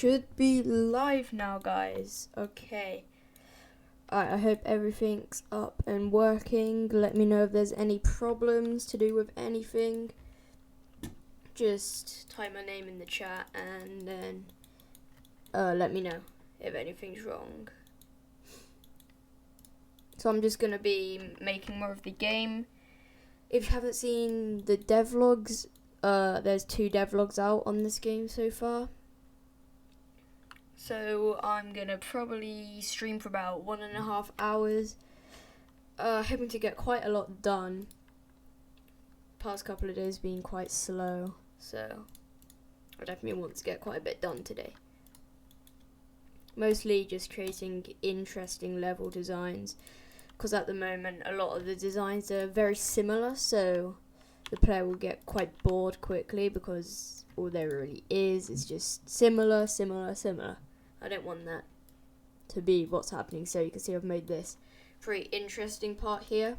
should be live now, guys. Okay. I hope everything's up and working. Let me know if there's any problems to do with anything. Just type my name in the chat and then let me know if anything's wrong. So I'm just going to be making more of the game. If you haven't seen the devlogs, there's 2 devlogs out on this game so far. So I'm going to probably stream for about 1.5 hours. Hoping to get quite a lot done. Past couple of days being quite slow, so I definitely want to get quite a bit done today. Mostly just creating interesting level designs, because at the moment a lot of the designs are very similar, so the player will get quite bored quickly because all there really is just similar. I don't want that to be what's happening, so you can see I've made this pretty interesting part here.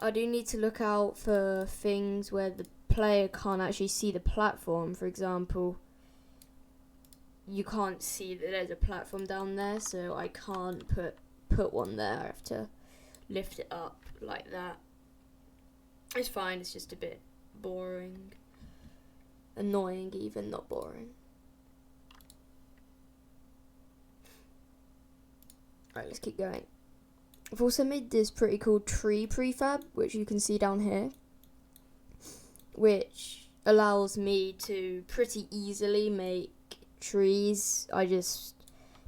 I do need to look out for things where the player can't actually see the platform. For example, you can't see that there's a platform down there, so I can't put one there. I have to lift it up like that. It's fine, it's just a bit boring. Annoying even, not boring. Alright, let's keep going. I've also made this pretty cool tree prefab, which you can see down here, which allows me to pretty easily make trees. I just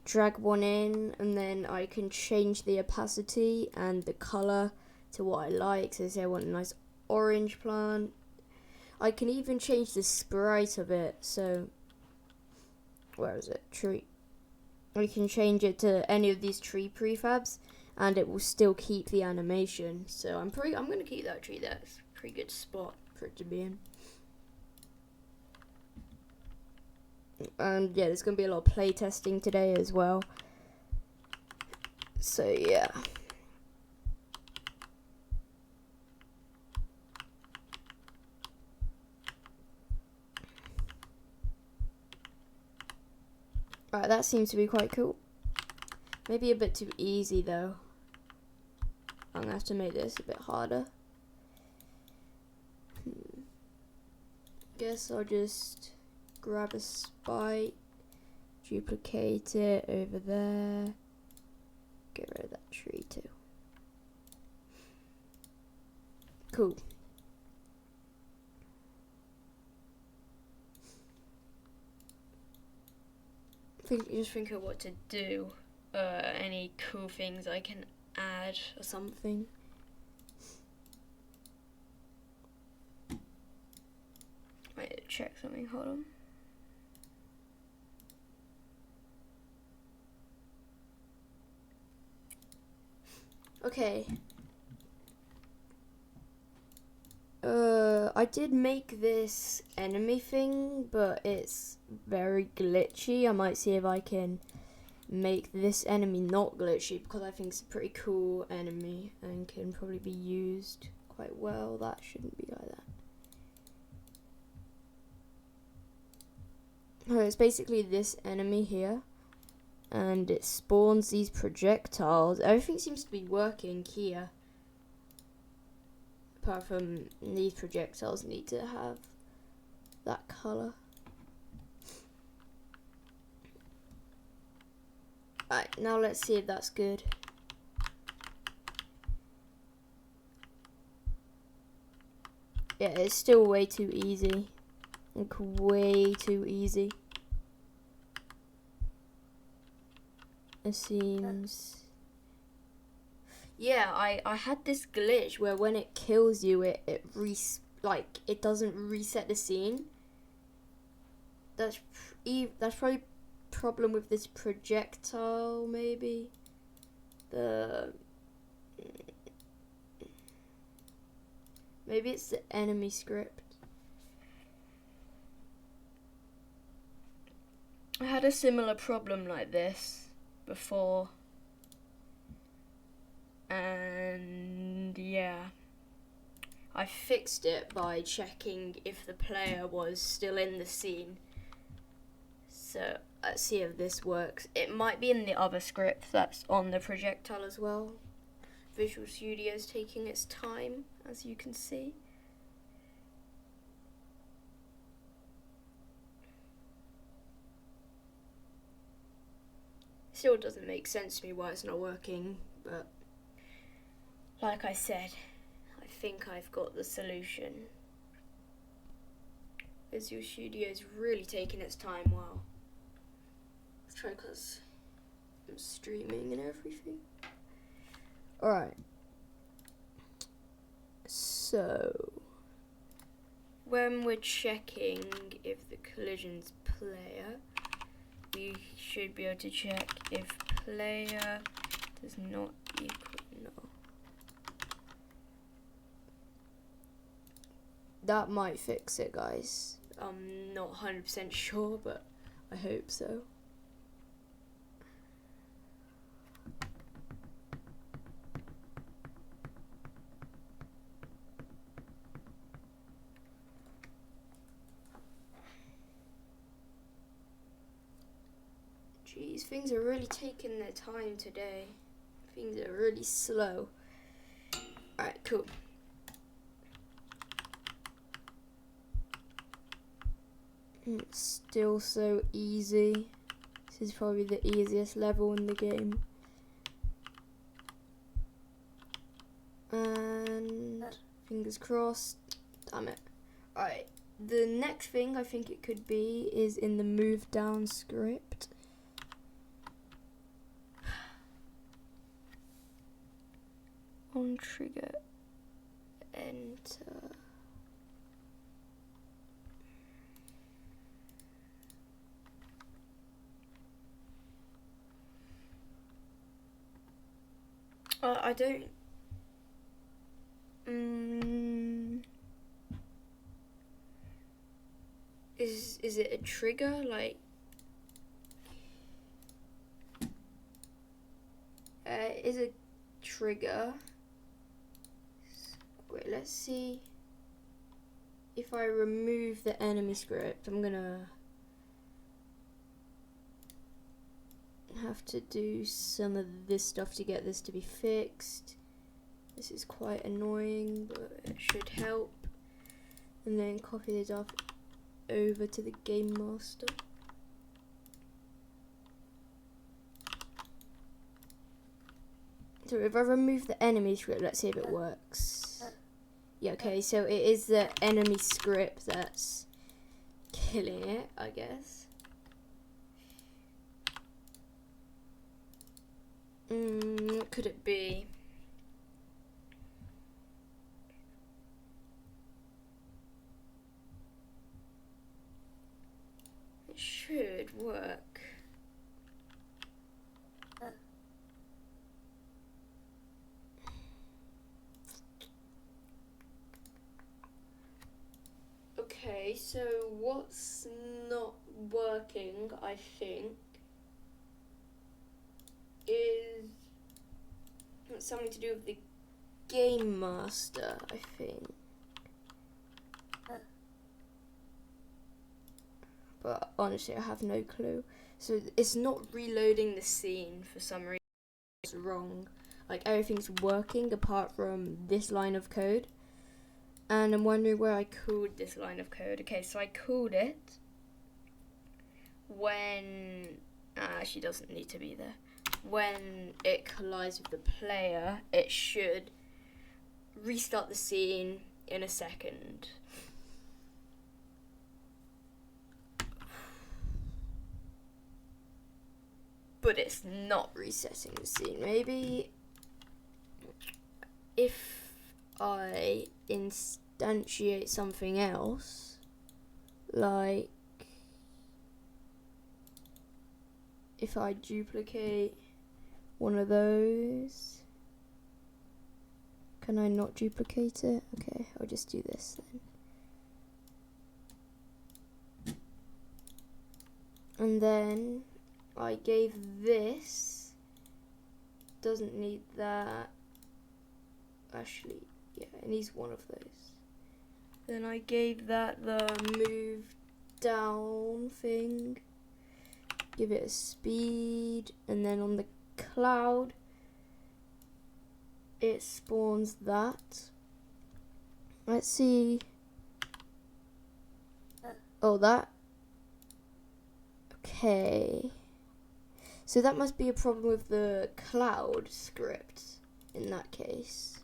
drag one in and then I can change the opacity and the color to what I like. So say I want a nice orange plant. I can even change the sprite of it. So where is it? Tree. I can change it to any of these tree prefabs and it will still keep the going So I'm going to keep that tree there. It's a pretty good spot for it to be in. And yeah, there's going to be a lot of play testing today as well. So yeah. Right, that seems to be quite cool. Maybe a bit too easy though. I'm going to have to make this a bit harder. Guess I'll just grab a spike, duplicate it over there, get rid of that tree too. Cool. Just think of what to do. Any cool things I can add or something. Wait, check something, hold on. Okay. I did make this enemy thing, but it's very glitchy. I might see if I can make this enemy not glitchy, because I think it's a pretty cool enemy and can probably be used quite well. That shouldn't be like that. Oh, it's basically this enemy here, and it spawns these projectiles. Everything seems to be working here, apart from these projectiles need to have that color. Right, now let's see if that's good. Yeah, it's still way too easy. Like, way too easy. It seems. Yeah, I had this glitch where when it kills you, it doesn't reset the scene. That's probably a problem with this projectile, maybe. Maybe it's the enemy script. I had a similar problem like this before. And yeah, I fixed it by checking if the player was still in the scene. So let's see if this works. It might be in the other script that's on the projectile as well. Visual Studio's taking its time, as you can see. Still doesn't make sense to me why it's not working, but like I said, I think I've got the solution. Visual Studio's really taking its time. Wow. Let's try because I'm streaming and everything. Alright. So, when we're checking if the collision's player, we should be able to check if player does not equal null. That might fix it, guys. I'm not 100% sure, but I hope so. Jeez, things are really taking their time today. Things are really slow. Alright, cool. It's still so easy. This is probably the easiest level in the game. And fingers crossed. Damn it. Alright, the next thing I think it could be is in the move down script. On trigger, enter. I don't. Is it a trigger? Like, is a trigger? Wait, let's see. If I remove the enemy script, I'm gonna have to do some of this stuff to get this to be fixed. This is quite annoying, but it should help. And then copy this off over to the Game Master. So if I remove the enemy script, let's see if it works. Yeah, okay, so it is the enemy script that's killing it, I guess. What could it be? It should work. Okay, so what's not working, I think, is something to do with the Game Master, I think. But honestly, I have no clue. So it's not reloading the scene for some reason. It's wrong. Like, everything's working apart from this line of code. And I'm wondering where I called this line of code. Okay, so I called it when... she doesn't need to be there. When it collides with the player, it should restart the scene in a second. But it's not resetting the scene. Maybe if I instantiate something else, like if I duplicate one of those, can I not duplicate it? Okay, I'll just do this then. And then I gave this, doesn't need that. Actually, yeah, it needs one of those. Then I gave that the move down thing. give it a speed, and then on the cloud it spawns that. Let's see. Oh, that. Okay. So that must be a problem with the cloud script in that case.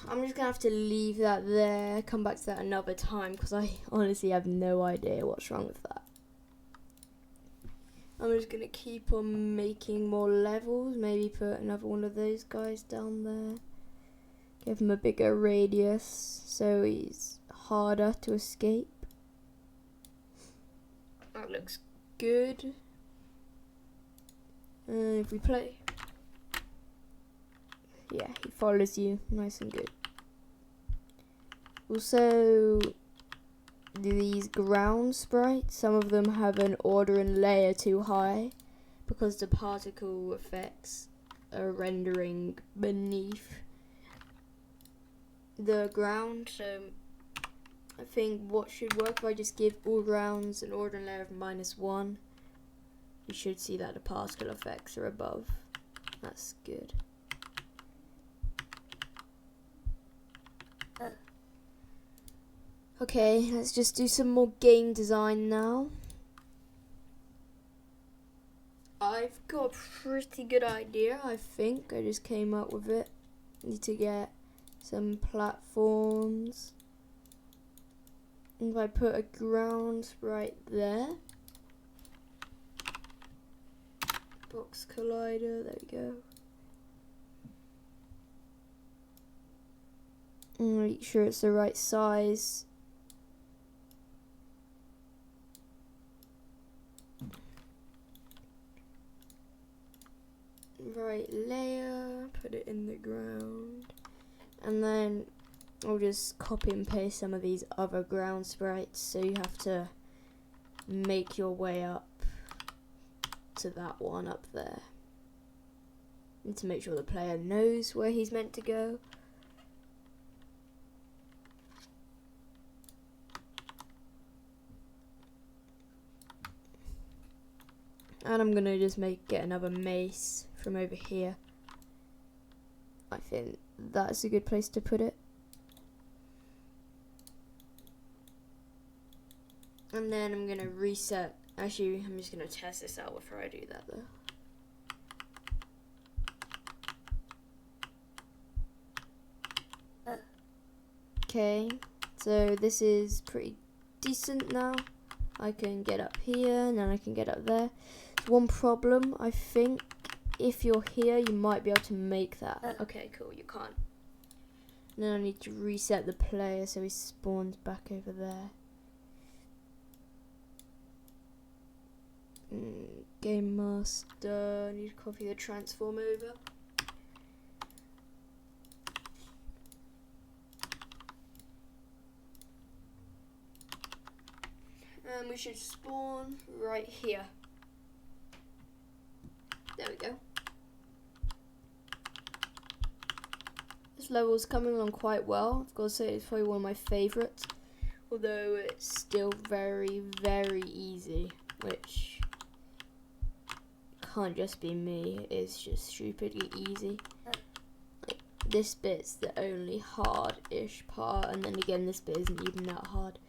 I'm just gonna have to leave that there, come back to that another time, because I honestly have no idea what's wrong with that. I'm just gonna keep on making more levels, maybe put another one of those guys down there. Give him a bigger radius so he's harder to escape. That looks good. If we play. Yeah, he follows you, nice and good. Also, these ground sprites, some of them have an order and layer too high because the particle effects are rendering beneath the ground. So I think what should work if I just give all grounds an order and layer of -1, you should see that the particle effects are above. That's good. Okay, let's just do some more game design now. I've got a pretty good idea, I think. I just came up with it. Need to get some platforms. If I put a ground right there. Box collider, there we go. And make sure it's the right size. Right layer, put it in the ground, and then I'll just copy and paste some of these other ground sprites, so you have to make your way up to that one up there. Need to make sure the player knows where he's meant to go. And I'm gonna just get another mace from over here. I think that's a good place to put it. And then I'm gonna reset. Actually, I'm just gonna test this out before I do that though. Okay, so this is pretty decent now. I can get up here, and then I can get up there. There's one problem, I think. If you're here, you might be able to make that. Okay, cool, you can't. And then I need to reset the player so he spawns back over there. Game master, I need to copy the transform over. And we should spawn right here. There we go. This level's coming along quite well. I've got to say it's probably one of my favourites. Although it's still very, very easy. Which can't just be me. It's just stupidly easy. Like, this bit's the only hard-ish part. And then again, this bit isn't even that hard.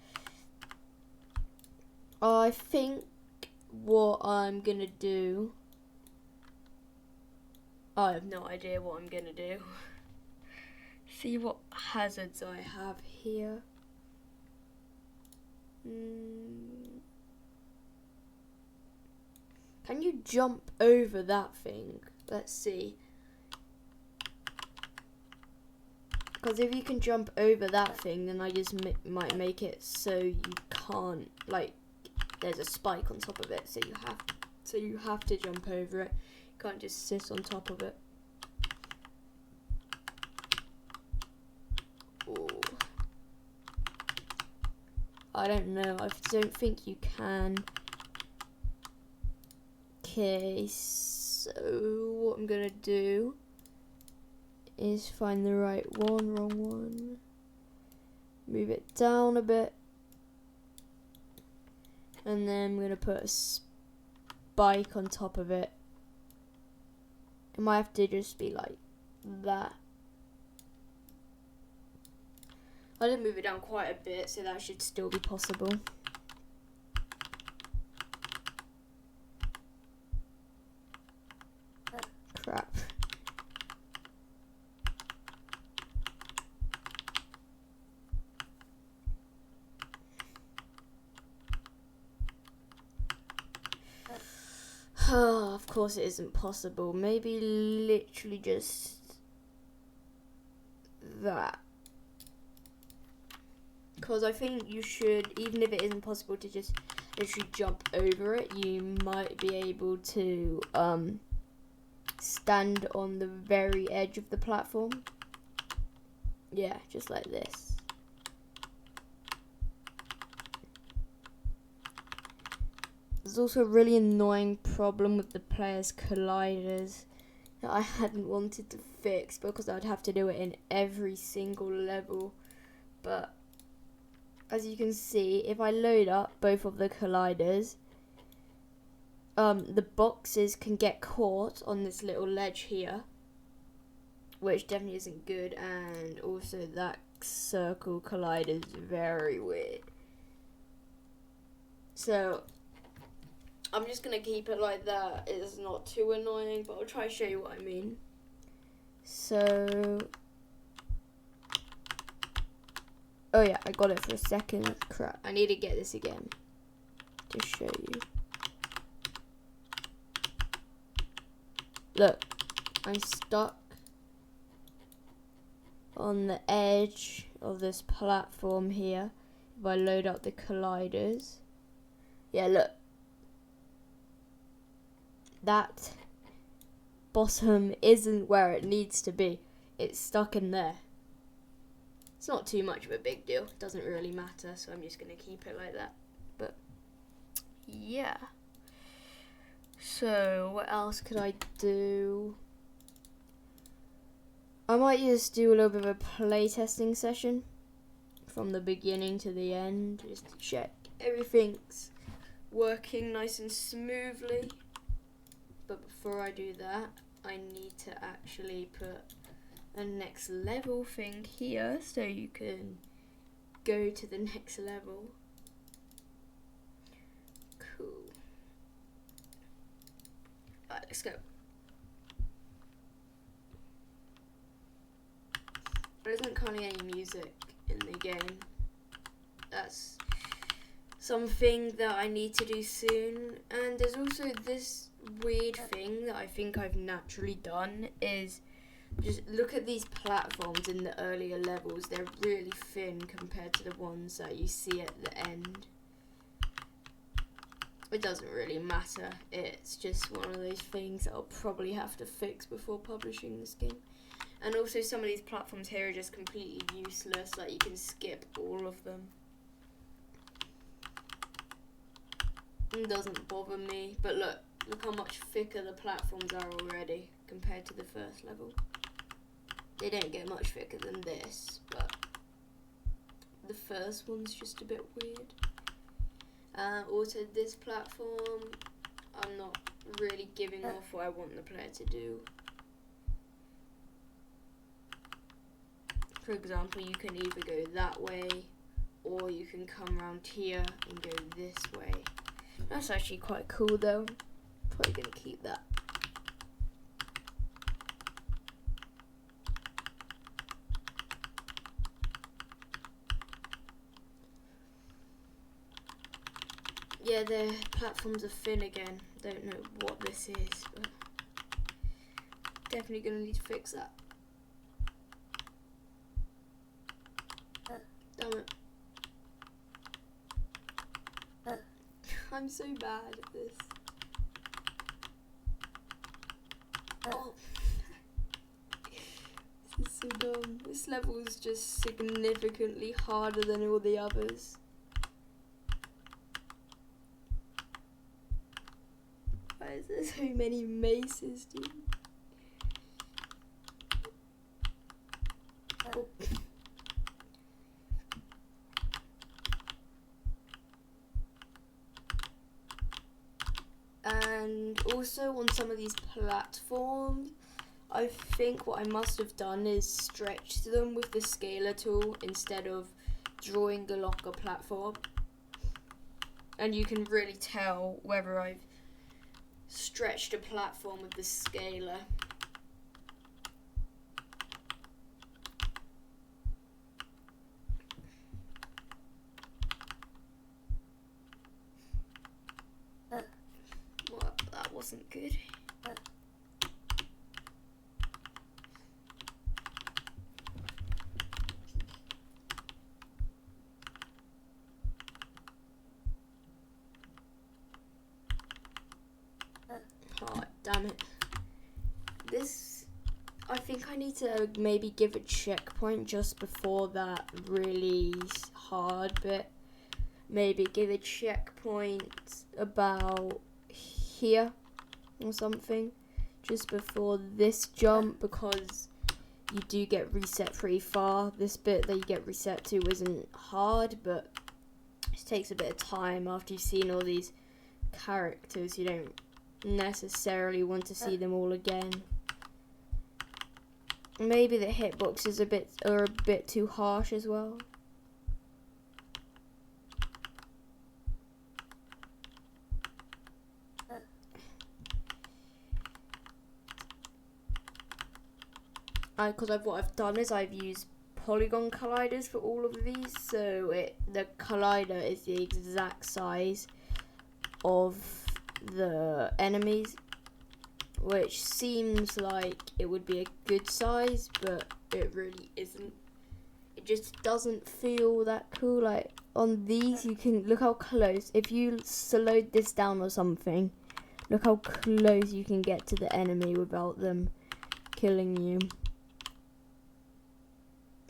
I think what I'm going to do... I have no idea what I'm gonna do. See what hazards I have here. Can you jump over that thing? Let's see. Because if you can jump over that thing, then I just might make it so you can't, like, there's a spike on top of it, so you have to jump over it. Can't just sit on top of it. Ooh. I don't know. I don't think you can. Okay, so what I'm gonna do is find the right one, wrong one. Move it down a bit. And then I'm going to put a spike on top of it. It might have to just be like that. I did move it down quite a bit, so that should still be possible. Crap. Oh, of course it isn't possible. Maybe literally just that. Because I think you should, even if it isn't possible to just literally jump over it, you might be able to stand on the very edge of the platform. Yeah, just like this. There's also a really annoying problem with the players' colliders that I hadn't wanted to fix because I'd have to do it in every single level. But as you can see, if I load up both of the colliders, the boxes can get caught on this little ledge here, which definitely isn't good, and also that circle collider is very weird. So I'm just going to keep it like that. It's not too annoying, but I'll try to show you what I mean. So, oh yeah, I got it for a second. Crap, I need to get this again to show you. Look, I'm stuck on the edge of this platform here. If I load up the colliders, yeah, look. That bottom isn't where it needs to be. It's stuck in there. It's not too much of a big deal. It doesn't really matter, so I'm just going to keep it like that. But, yeah. So, what else could I do? I might just do a little bit of a playtesting session from the beginning to the end, just to check everything's working nice and smoothly. But before I do that, I need to actually put a next level thing here so you can go to the next level. Cool. Alright, let's go. There isn't currently any music in the game. That's something that I need to do soon. And there's also this weird thing that I think I've naturally done is just look at these platforms in the earlier levels. They're really thin compared to the ones that you see at the end. It doesn't really matter. It's just one of those things that I'll probably have to fix before publishing this game. And also some of these platforms here are just completely useless. Like you can skip all of them. It doesn't bother me. But look how much thicker the platforms are already compared to the first level. They don't get much thicker than this, but the first one's just a bit weird. Also this platform, I'm not really giving off what I want the player to do. For example, you can either go that way, or you can come around here and go this way. That's actually quite cool though. Probably gonna keep that. Yeah, the platforms are thin again. Don't know what this is, but definitely gonna need to fix that. Damn it. I'm so bad at this. Oh. This is so dumb. This level is just significantly harder than all the others. Why is there so many maces, dude? And also on some of these platforms, I think what I must have done is stretched them with the scaler tool instead of drawing a longer platform. And you can really tell whether I've stretched a platform with the scaler. Well, that wasn't good. Oh, damn it. This, I think I need to maybe give a checkpoint just before that really hard bit. Maybe give a checkpoint about here or something just before this jump, because you do get reset pretty far. This bit that you get reset to isn't hard, but it takes a bit of time after you've seen all these characters. You don't necessarily want to see them all again. Maybe the hitboxes are a bit too harsh as well. Because what I've done is I've used polygon colliders for all of these, so the collider is the exact size of the enemies, which seems like it would be a good size, but it really isn't. It just doesn't feel that cool. Like on these, you can look how close. If you slowed this down or something, look how close you can get to the enemy without them killing you.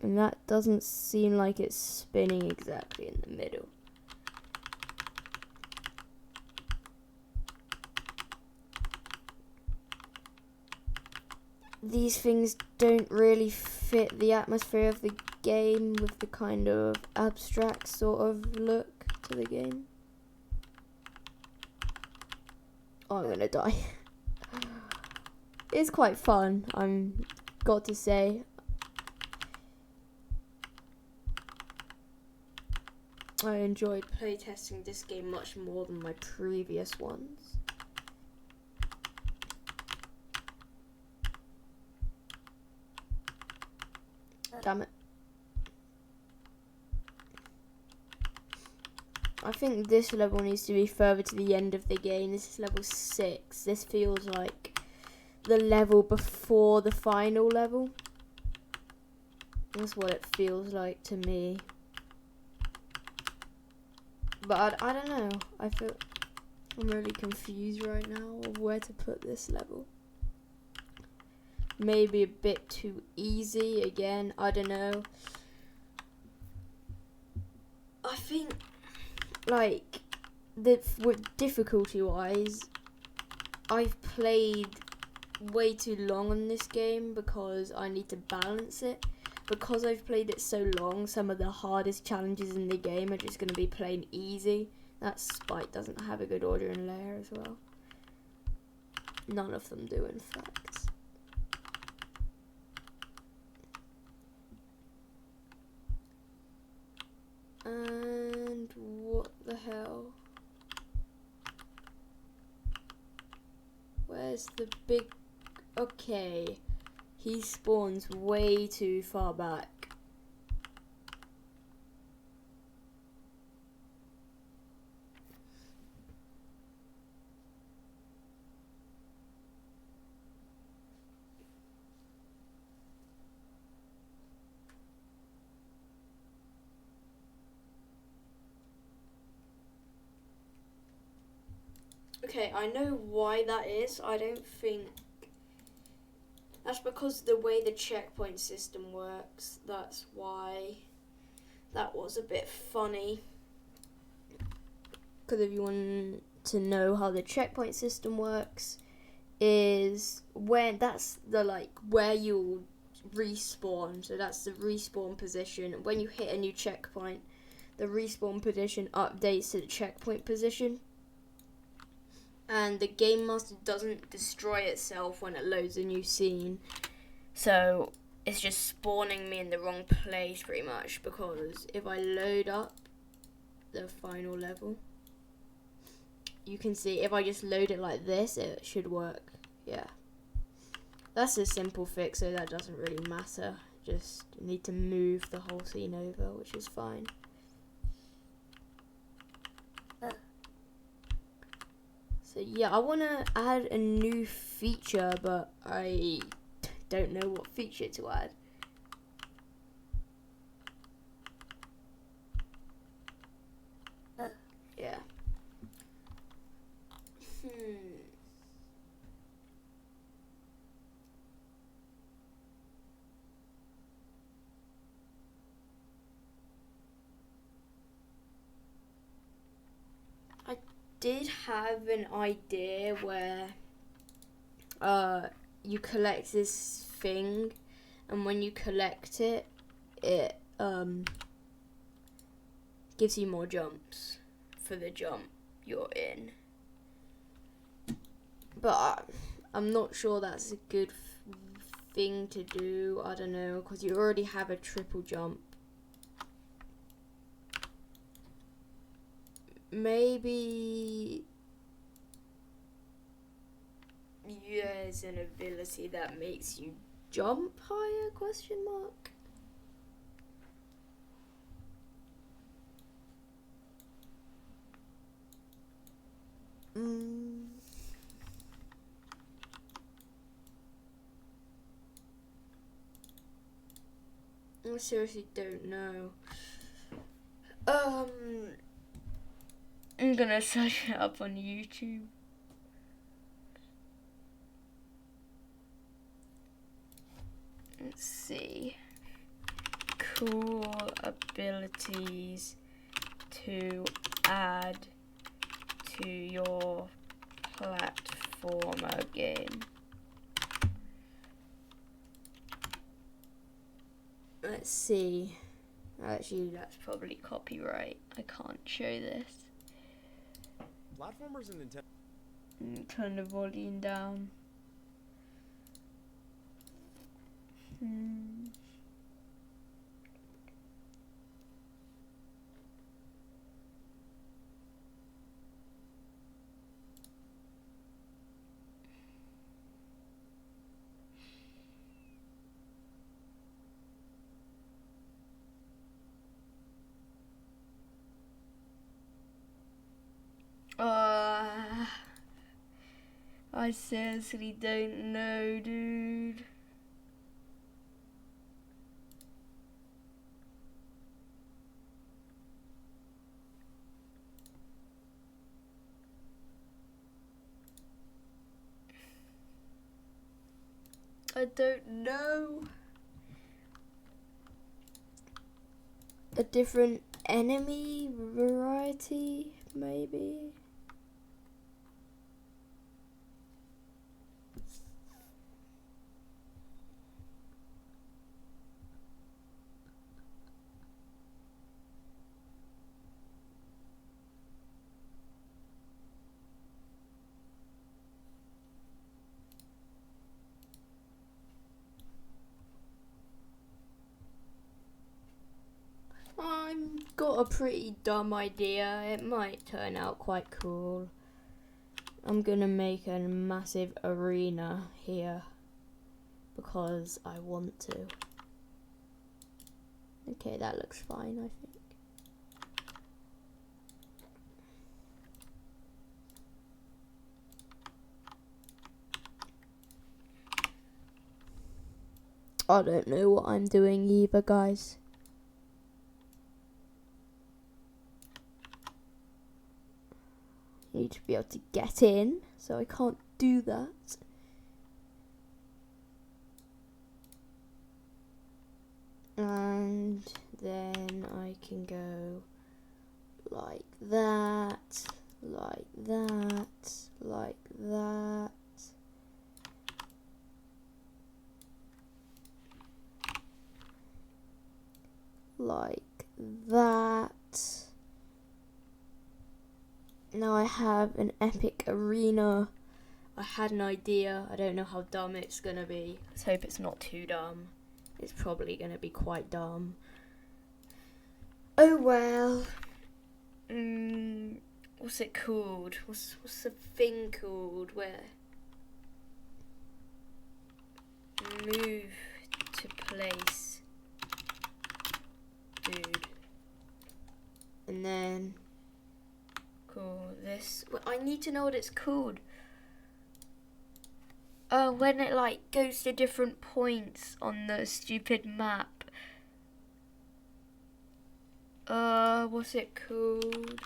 And that doesn't seem like it's spinning exactly in the middle. These things don't really fit the atmosphere of the game with the kind of abstract sort of look to the game. Oh, I'm gonna die. It's quite fun, I'm got to say. I enjoyed playtesting this game much more than my previous ones. Damn it. I think this level needs to be further to the end of the game. This is level 6. This feels like the level before the final level. That's what it feels like to me. But I don't know. I'm really confused right now of where to put this level. Maybe a bit too easy again. I don't know. I think, like, difficulty-wise, I've played way too long on this game because I need to balance it. Because I've played it so long, some of the hardest challenges in the game are just going to be plain easy. That Spike doesn't have a good order and layer as well. None of them do, in fact. And what the hell? Where's the big... Okay. He spawns way too far back. Okay, I know why that is. I don't think... That's because the way the checkpoint system works. That's why that was a bit funny. Because if you want to know how the checkpoint system works, is when that's the where you'll respawn. So that's the respawn position. When you hit a new checkpoint, the respawn position updates to the checkpoint position. and the game master doesn't destroy itself when it loads a new scene. So it's just spawning me in the wrong place pretty much, because if I load up the final level, you can see if I just load it like this, it should work. Yeah. That's a simple fix, so that doesn't really matter. Just need to move the whole scene over, which is fine. So yeah, I want to add a new feature, but I don't know what feature to add. Yeah. I did have an idea where you collect this thing, and when you collect it, it gives you more jumps for the jump you're in. But I'm not sure that's a good thing to do. I don't know, because you already have a triple jump. Maybe there's an ability that makes you jump higher, question mark? I seriously don't know. I'm gonna search it up on YouTube. Let's see. Cool abilities to add to your platformer game. Let's see. Actually, that's probably copyright. I can't show this. Platformers and Nintendo. Turn the volume down. I seriously don't know, dude. I don't know. A different enemy variety, maybe? I've got a pretty dumb idea. It might turn out quite cool. I'm gonna make a massive arena here because I want to. Okay, that looks fine, I think. I don't know what I'm doing either, guys. I need to be able to get in, so I can't do that. And then I can go like that, like that, like that. Like that. Now I have an epic arena. I had an idea. I don't know how dumb it's gonna be. Let's hope it's not too dumb. It's probably gonna be quite dumb. Oh well. What's it called? What's the thing called where move to place, dude? And then call this. Well, I need to know what it's called. When it like goes to different points on the stupid map. What's it called?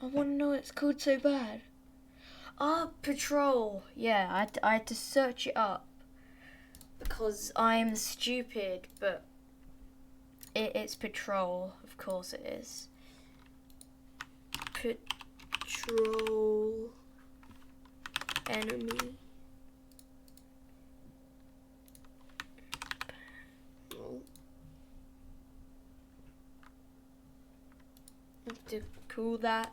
I want to know what it's called so bad. Patrol. Yeah, I had to search it up because I'm stupid, but it's patrol. Of course it is. Patrol enemy. Oh. I have to call that.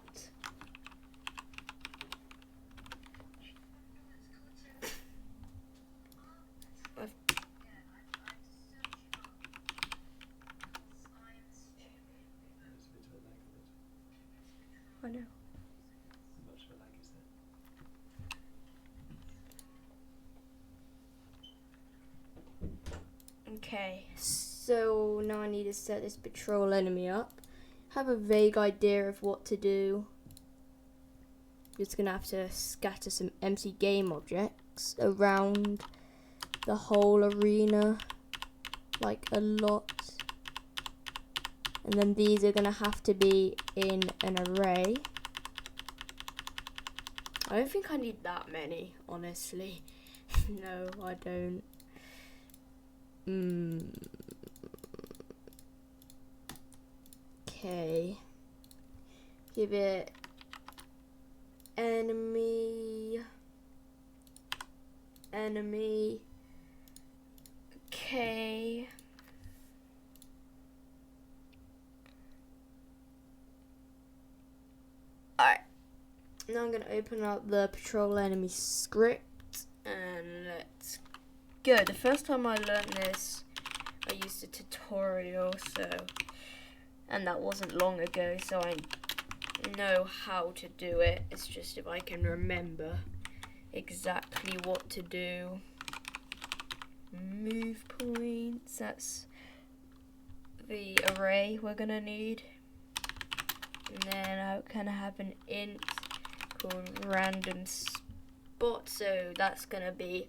I know. Okay, so now I need to set this patrol enemy up. Have a vague idea of what to do. Just gonna have to scatter some empty game objects around the whole arena, like a lot. And then these are gonna have to be in an array. I don't think I need that many, honestly. No, I don't. Okay. Give it enemy. Okay. Alright. Now I'm going to open up the patrol enemy script and let's go. The first time I learned this, I used a tutorial, and that wasn't long ago, so I know how to do it. It's just if I can remember exactly what to do. Move points, that's the array we're gonna need. And then I kind of have an int called random spot, so that's gonna be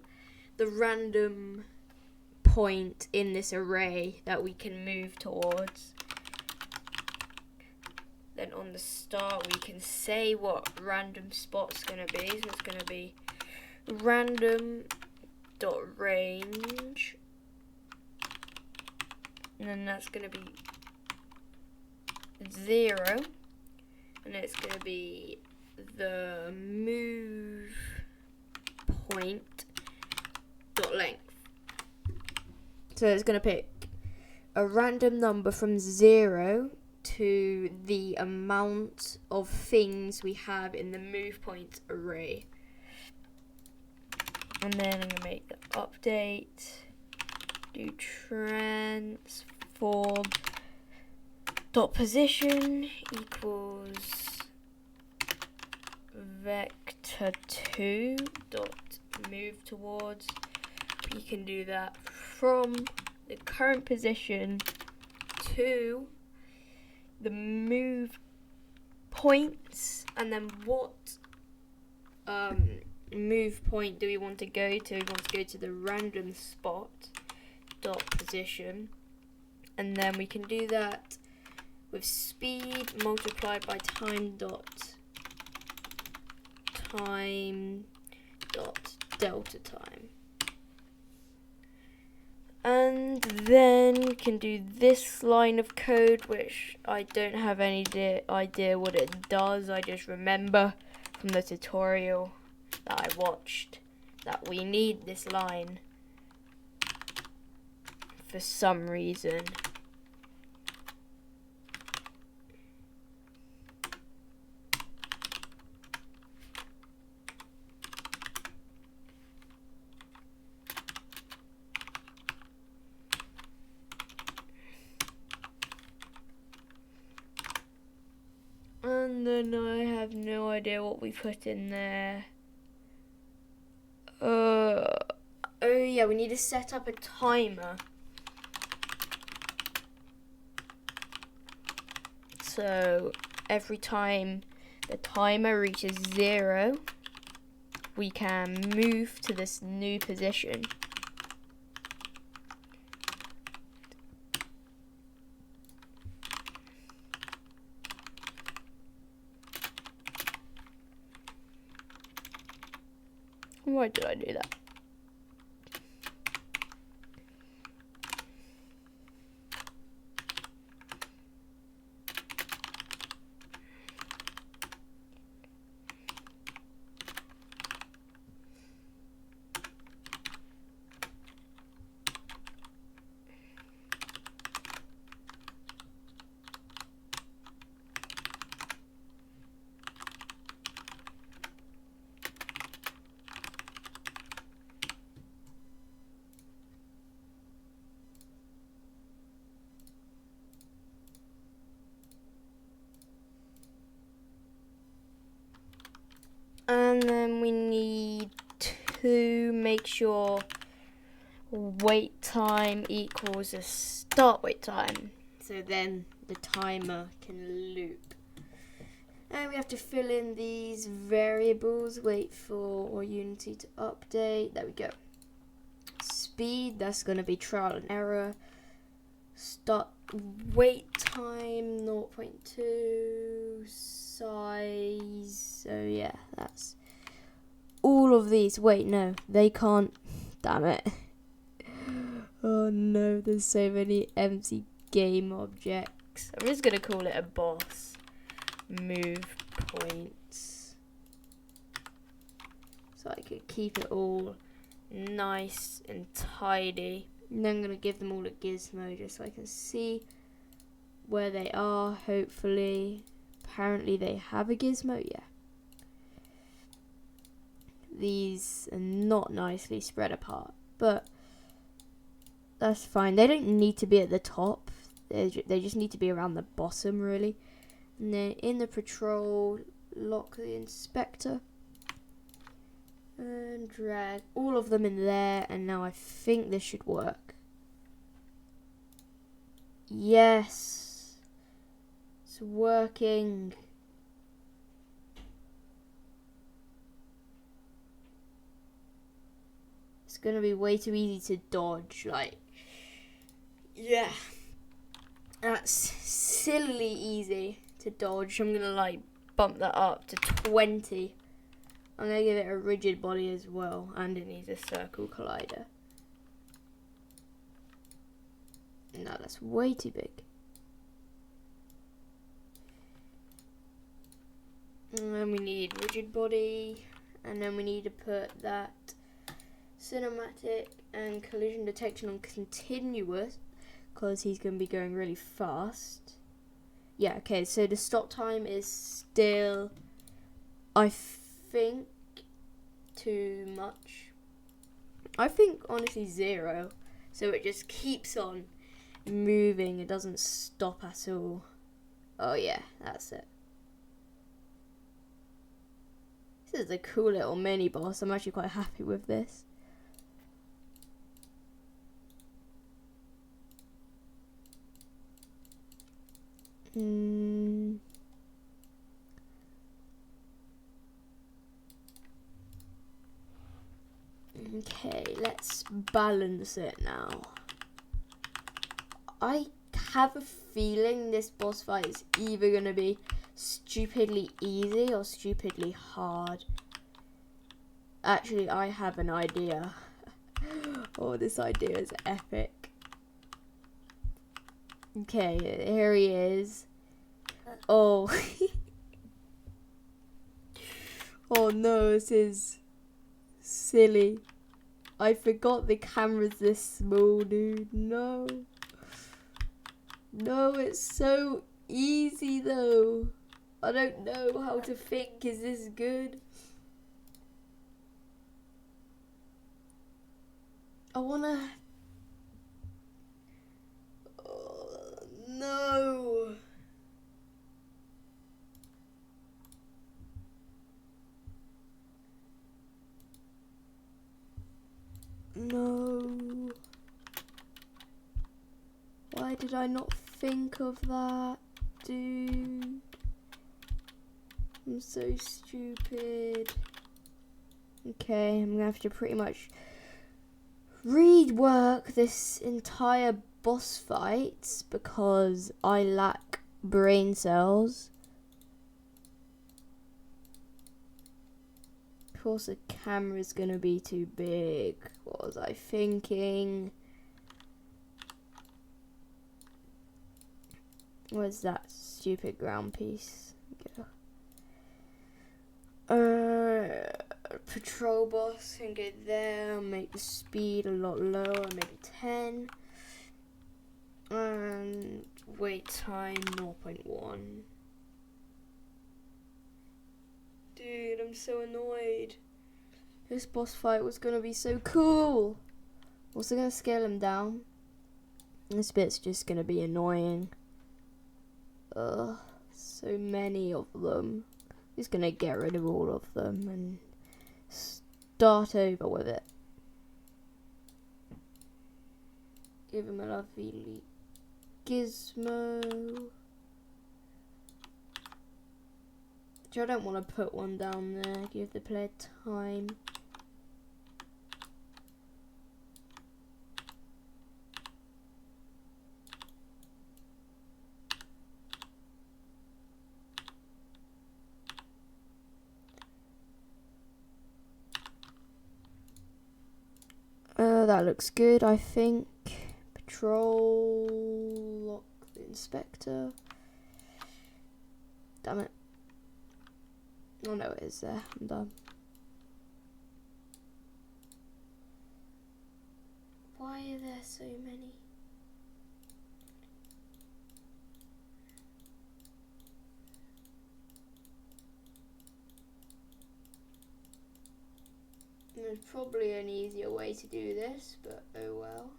the random point in this array that we can move towards. Then on the start we can say what random spot's gonna be. So it's gonna be random dot range, and then that's gonna be 0, and it's gonna be the move point dot length. So it's gonna pick a random number from 0 to the amount of things we have in the move point array. And then I'm gonna make the update, do transform dot position equals vector2 dot move towards. You can do that from the current position to the move points, and then what move point do we want to go to? We want to go to the random spot dot position, and then we can do that with speed multiplied by time dot delta time. And then we can do this line of code, which I don't have any idea what it does. I just remember from the tutorial that I watched that we need this line for some reason. And then I have no idea what we put in there. Oh yeah, we need to set up a timer. So every time the timer reaches 0, we can move to this new position. Why did I do that? And then we need to make sure wait time equals a start wait time. So then the timer can loop. And we have to fill in these variables, wait for Unity to update. There we go. Speed, that's going to be trial and error. Start wait time 0.2. Size. So yeah, that's all of these. Wait, no, they can't. Damn it. Oh no, there's so many empty game objects. I'm just gonna call it a boss. Move points. So I could keep it all nice and tidy. And then I'm gonna give them all a gizmo just so I can see where they are, hopefully. Apparently they have a gizmo, yeah. These are not nicely spread apart, but that's fine. They don't need to be at the top. They just need to be around the bottom, really. And then in the patrol, lock the inspector. And drag all of them in there. And now I think this should work. Yes. It's working. It's gonna be way too easy to dodge, like, yeah. That's sillily easy to dodge. I'm gonna like bump that up to 20. I'm gonna give it a rigid body as well, and it needs a circle collider. No, that's way too big. And then we need rigid body, and then we need to put that cinematic and collision detection on continuous, because he's going to be going really fast. Yeah, okay, so the stop time is still, I think, too much. I think, honestly, 0. So it just keeps on moving, it doesn't stop at all. Oh yeah, that's it. This is a cool little mini boss. I'm actually quite happy with this. Okay, let's balance it now. I have a feeling this boss fight is either going to be stupidly easy or stupidly hard. Actually, I have an idea. Oh, this idea is epic. Okay, here he is. Oh. Oh no, this is silly. I forgot the camera's this small, dude. No. No, it's so easy though. I don't know how to think. Is this good? I wanna... Oh, no. No. Why did I not think of that, dude? I'm so stupid. Okay, I'm gonna have to pretty much rework this entire boss fight because I lack brain cells. Of course, the camera's gonna be too big. What was I thinking? Where's that stupid ground piece? Go. Patrol boss can go there. Make the speed a lot lower, maybe 10. And wait time 0.1. Dude, I'm so annoyed. This boss fight was gonna be so cool. Also gonna scale him down. This bit's just gonna be annoying. Ugh, so many of them. Just gonna get rid of all of them and start over with it. Give him a lovely gizmo. Which I don't want to put one down there. Give the player time. That looks good, I think. Patrol, lock the inspector. Damn it. Oh no, it is there. I'm done. Why are there so many? There's probably an easier way to do this, but oh well.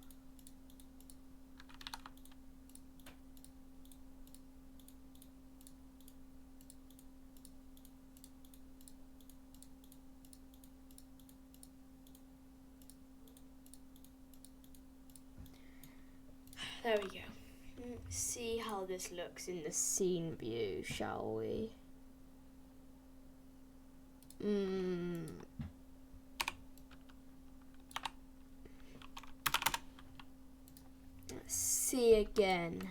There we go. Let's see how this looks in the scene view, shall we? Let's see again.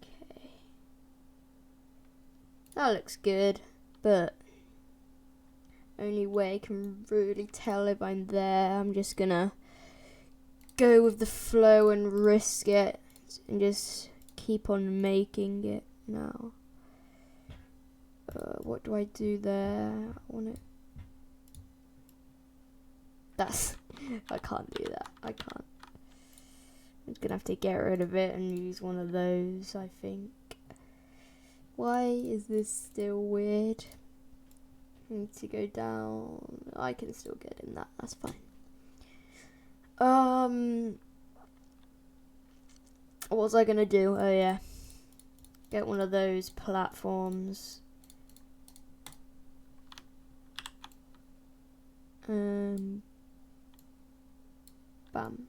Okay. That looks good, but only way I can really tell if I'm there, I'm just gonna go with the flow and risk it and just keep on making it now. What do I do there? I want it. That's I can't do that. I can't. I'm gonna have to get rid of it and use one of those, I think. Why is this still weird? I need to go down. I can still get in that. That's fine. What was I gonna do? Oh yeah, get one of those platforms. Bam.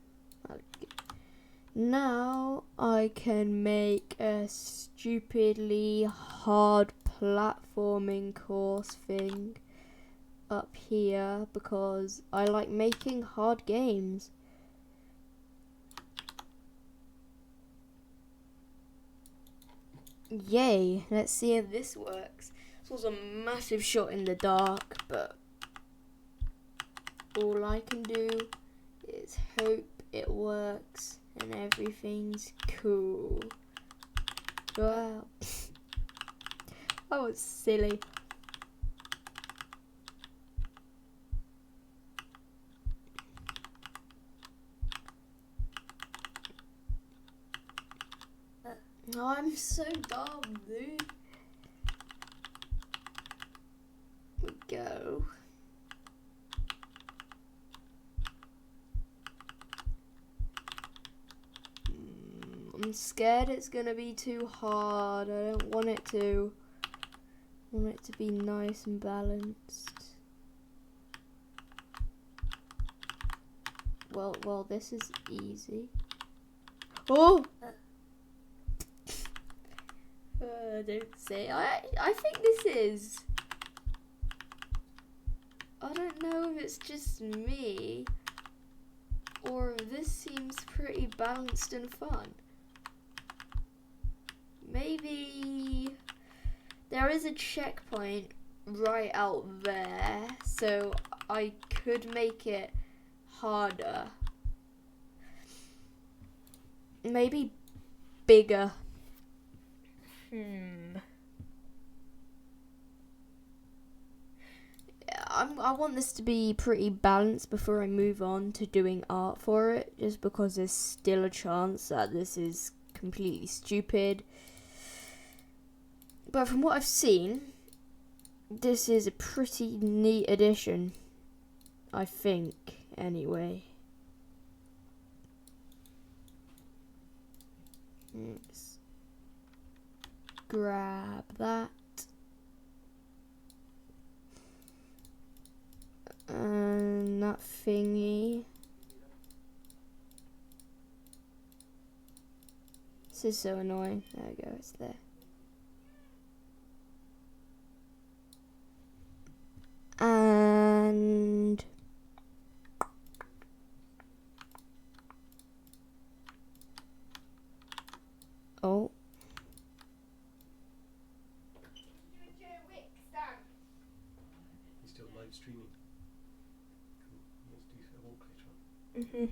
Now I can make a stupidly hard platforming course thing up here because I like making hard games. Yay, let's see if this works. This was a massive shot in the dark, but all I can do is hope it works and everything's cool. Wow. That was silly. Oh, I'm so dumb, dude. Go. I'm scared it's gonna be too hard. I don't want it to. I want it to be nice and balanced. Well, this is easy. Oh! Don't say. I think this is. I don't know if it's just me or if this seems pretty balanced and fun. Maybe there is a checkpoint right out there, so I could make it harder. Maybe bigger. I want this to be pretty balanced before I move on to doing art for it, just because there's still a chance that this is completely stupid. But from what I've seen, this is a pretty neat addition, I think, anyway. Let's grab that. And that thingy. This is so annoying. There we go, it's there. And oh. He's still live streaming. Cool. Let's do a walk later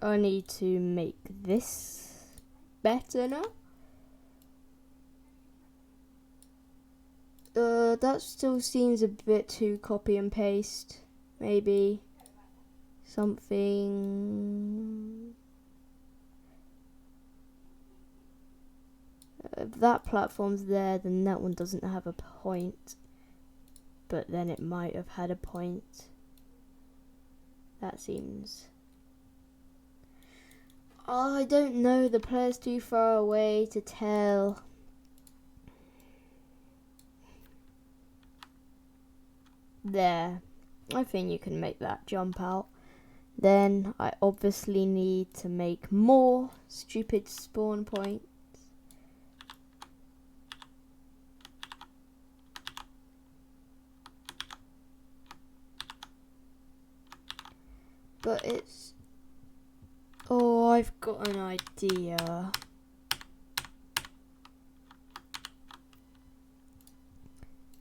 on. I need to make this better now. That still seems a bit too copy and paste. Maybe something. If that platform's there, then that one doesn't have a point. But then it might have had a point. That seems. Oh, I don't know. The player's too far away to tell. There. I think you can make that jump out. Then I obviously need to make more stupid spawn points. But it's... Oh, I've got an idea.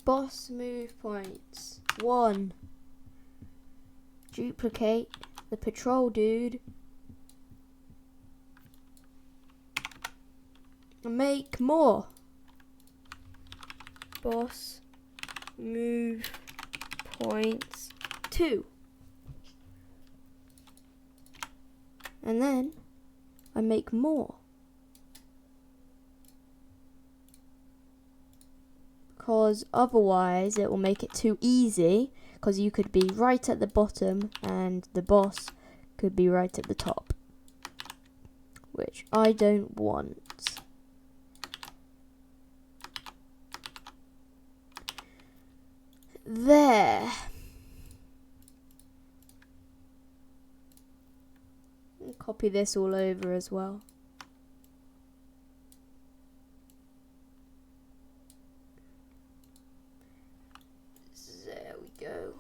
Boss move points. 1. Duplicate the patrol dude. And make more. Boss move points 2. And then I make more. Because otherwise it will make it too easy, because you could be right at the bottom and the boss could be right at the top, which I don't want. There. Copy this all over as well. There we go.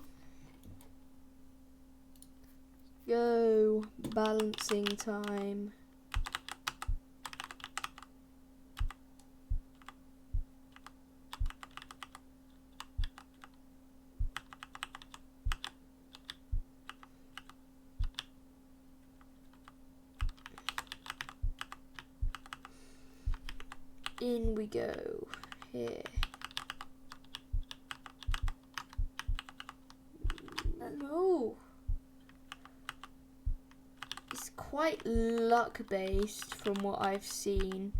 Go. Balancing time. In we go. Here. No. It's quite luck based from what I've seen.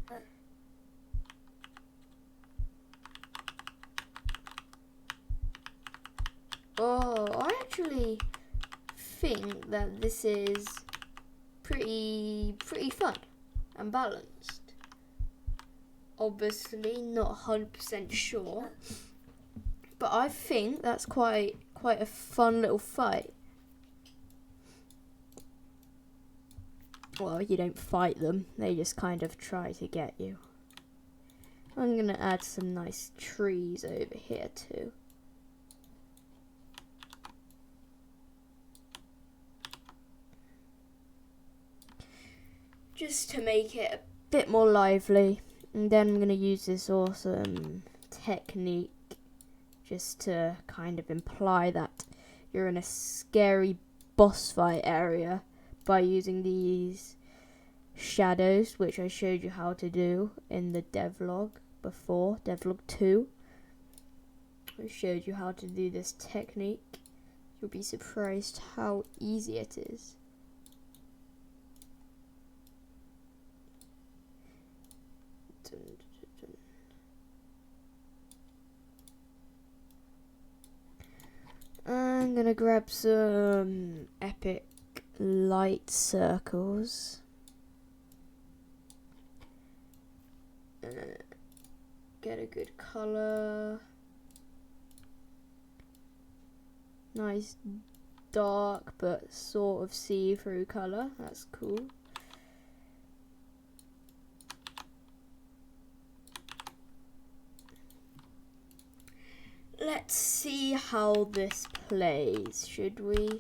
Oh, I actually think that this is pretty fun and balanced. Obviously not 100% sure, but I think that's quite a fun little fight. Well, you don't fight them, they just kind of try to get you. I'm gonna add some nice trees over here too. Just to make it a bit more lively. And then I'm going to use this awesome technique just to kind of imply that you're in a scary boss fight area by using these shadows, which I showed you how to do in the devlog before, devlog 2. I showed you how to do this technique. You'll be surprised how easy it is. I'm gonna grab some epic light circles. Get a good color. Nice dark but sort of see-through color. That's cool. Let's see how this plays, should we?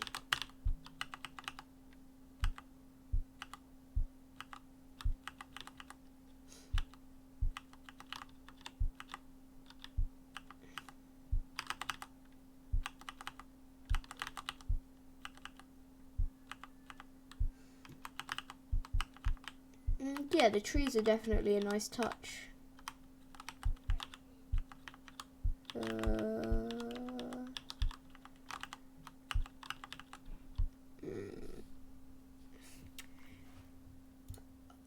Yeah, the trees are definitely a nice touch.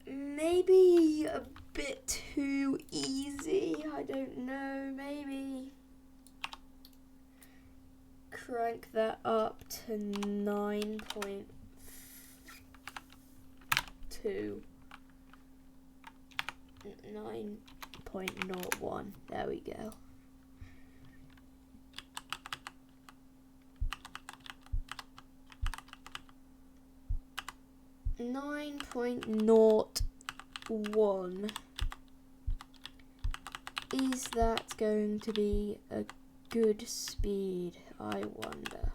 Maybe a bit too easy, I don't know, maybe crank that up to 9.2. 9.01, there we go. Nine point nought one. Is that going to be a good speed? I wonder.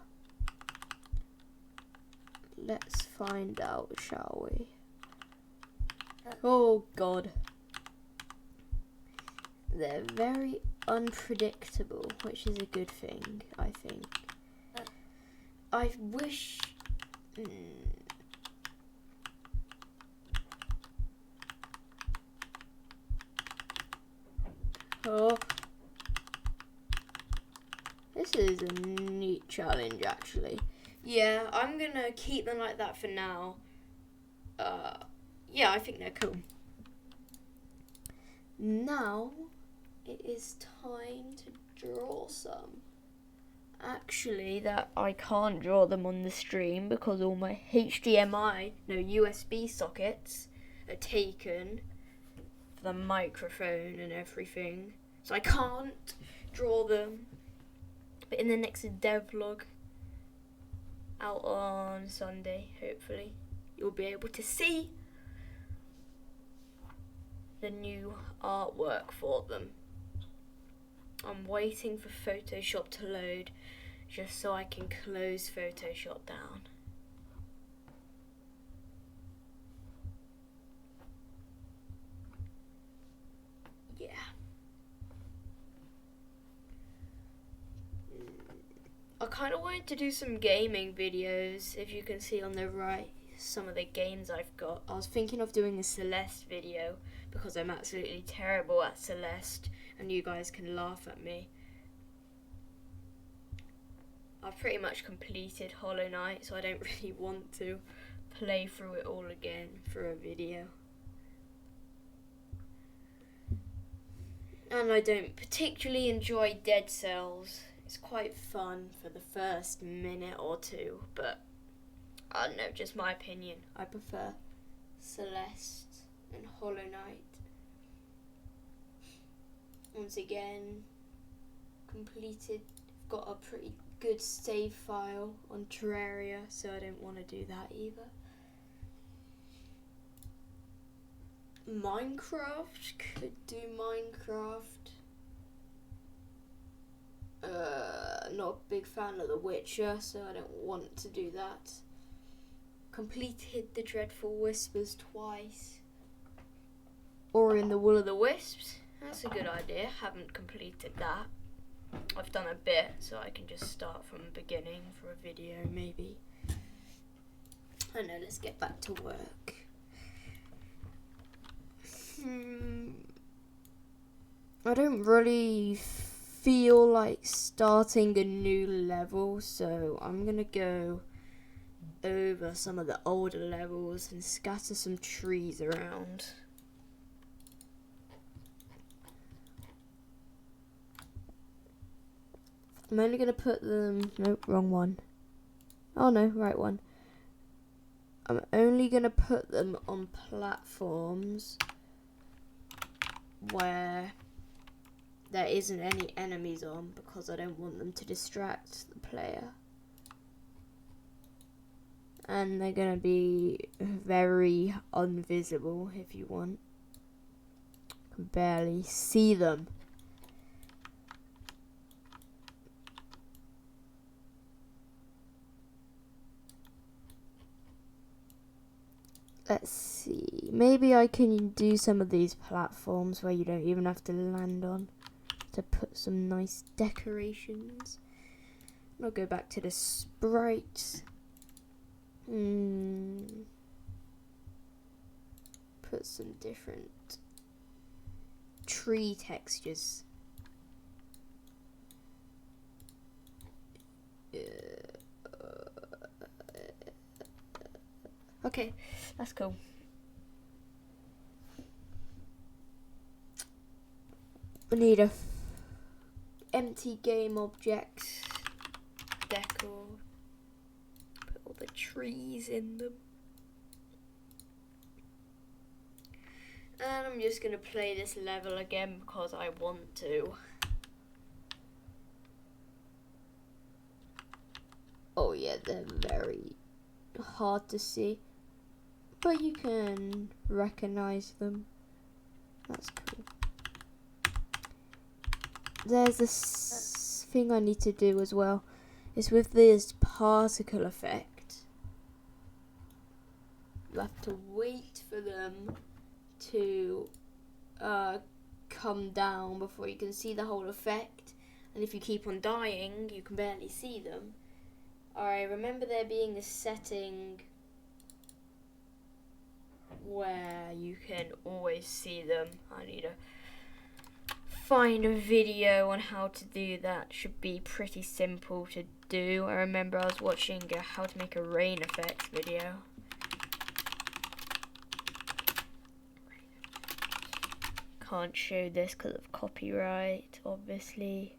Let's find out, shall we? Oh god. They're very unpredictable, which is a good thing, I think. I wish... Oh. This is a neat challenge, actually. Yeah, I'm gonna keep them like that for now. Yeah, I think they're cool. Now, it is time to draw some. Actually, that I can't draw them on the stream because all my USB sockets are taken for the microphone and everything. So I can't draw them. But in the next devlog out on Sunday, hopefully, you'll be able to see the new artwork for them. I'm waiting for Photoshop to load just so I can close Photoshop down. Yeah. I kind of wanted to do some gaming videos, if you can see on the right some of the games I've got. I was thinking of doing a Celeste video because I'm absolutely terrible at Celeste and you guys can laugh at me. I've pretty much completed Hollow Knight, so I don't really want to, play through it all again for a video. And I don't particularly enjoy Dead Cells. It's quite fun for the first minute or two, but I don't know, just my opinion. I prefer Celeste and Hollow Knight. Once again, completed. I've got a pretty good save file on Terraria, so I don't want to do that either. Minecraft, could do Minecraft. Not a big fan of The Witcher, so I don't want to do that. Completed the Dreadful Whispers twice. Or in the Will of the Wisps. That's a good idea. Haven't completed that. I've done a bit, so I can just start from the beginning for a video, maybe. I know, let's get back to work. I don't really feel like starting a new level, so I'm gonna go over some of the older levels and scatter some trees around. I'm only gonna put them, nope, wrong one. Oh no, right one. I'm only gonna put them on platforms where there isn't any enemies on, because I don't want them to distract the player. And they're gonna be very invisible if you want. You can barely see them. Let's see, maybe I can do some of these platforms where you don't even have to land on, to put some nice decorations. I'll go back to the sprites. Put some different tree textures. Okay, that's cool. We need a empty game object decor. Put all the trees in them. And I'm just gonna play this level again because I want to. Oh yeah, they're very hard to see, but you can recognize them. That's cool. There's this thing I need to do as well. It's with this particle effect. You have to wait for them to come down before you can see the whole effect. And if you keep on dying, you can barely see them. I remember there being a setting where you can always see them. I need to find a video on how to do that. Should be pretty simple to do. I remember I was watching a how to make a rain effects video. Can't show this because of copyright, obviously.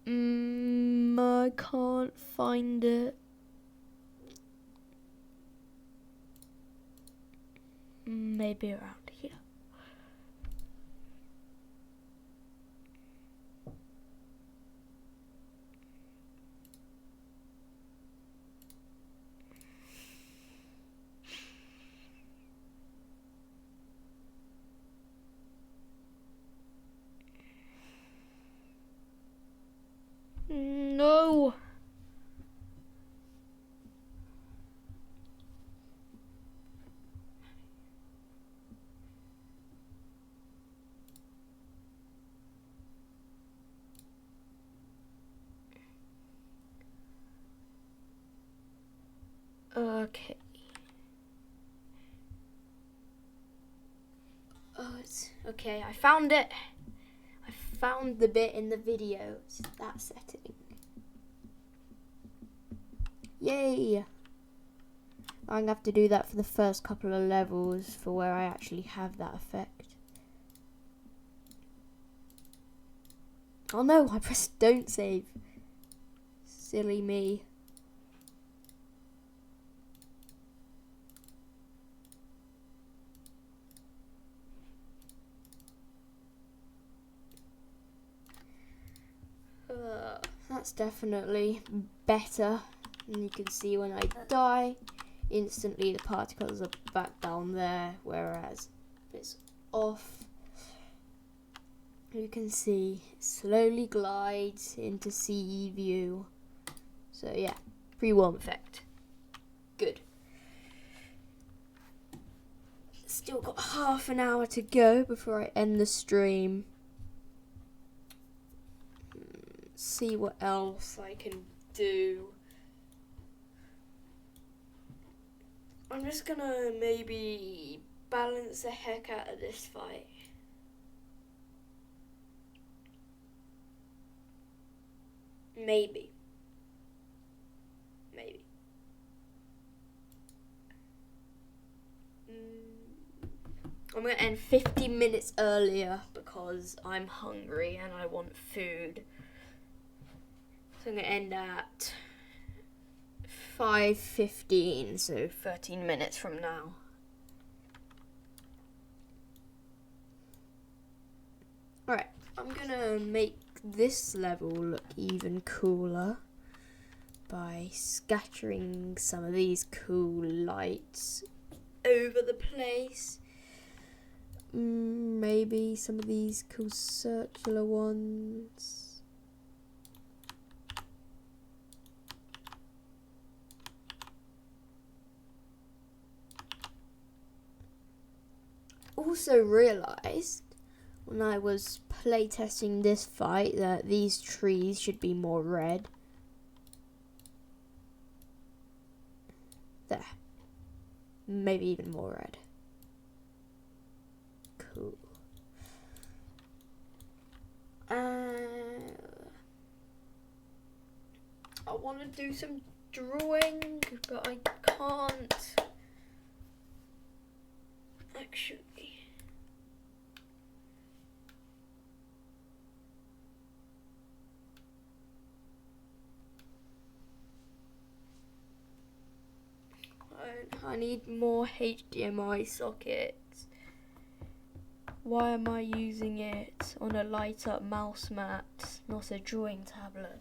I can't find it. Maybe around here. No. Okay. Okay, I found it. I found the bit in the video. It's that setting. Yay! I'm gonna have to do that for the first couple of levels for where I actually have that effect. Oh no, I pressed don't save. Silly me. That's definitely better. And you can see when I die, instantly the particles are back down there, whereas if it's off, you can see it slowly glides into CE view. So yeah, pre-warm effect. Good. Still got half an hour to go before I end the stream. See what else I can do. I'm just gonna maybe balance the heck out of this fight. Maybe. I'm gonna end 15 minutes earlier because I'm hungry and I want food. So I'm gonna end at 5:15, so 13 minutes from now. Alright, I'm gonna make this level look even cooler by scattering some of these cool lights over the place. Maybe some of these cool circular ones. Also realised when I was playtesting this fight that these trees should be more red. There. Maybe even more red. Cool. I want to do some drawing, but I can't. Actually. I need more HDMI sockets. Why am I using it on a light up mouse mat, not a drawing tablet?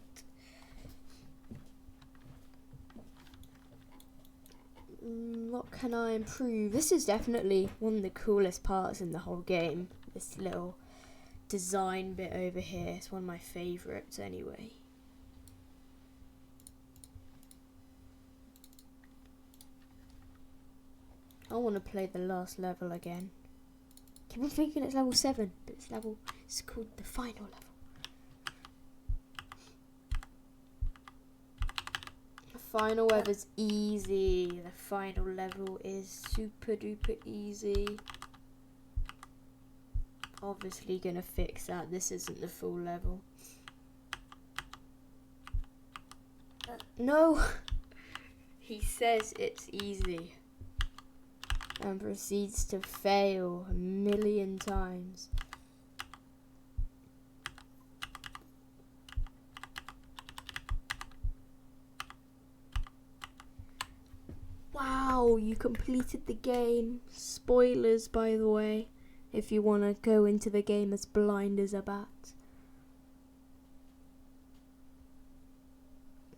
What can I improve? This is definitely one of the coolest parts in the whole game. This little design bit over here. It's one of my favourites anyway. I want to play the last level again. Keep on thinking it's level 7, but it's called the final level. The final level's easy. The final level is super duper easy. Obviously gonna fix that. This isn't the full level. No! He says it's easy. And proceeds to fail 1,000,000 times. Wow, you completed the game. Spoilers, by the way, if you want to go into the game as blind as a bat.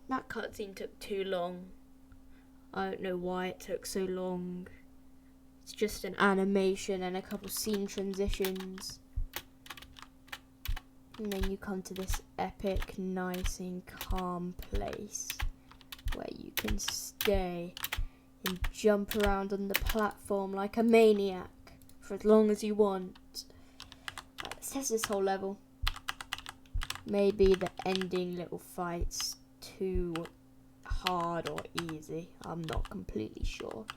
That cutscene took too long. I don't know why it took so long. It's just an animation and a couple scene transitions. And then you come to this epic, nice and calm place where you can stay and jump around on the platform like a maniac for as long as you want. Right, let's test this whole level. Maybe the ending little fight's too hard or easy. I'm not completely sure.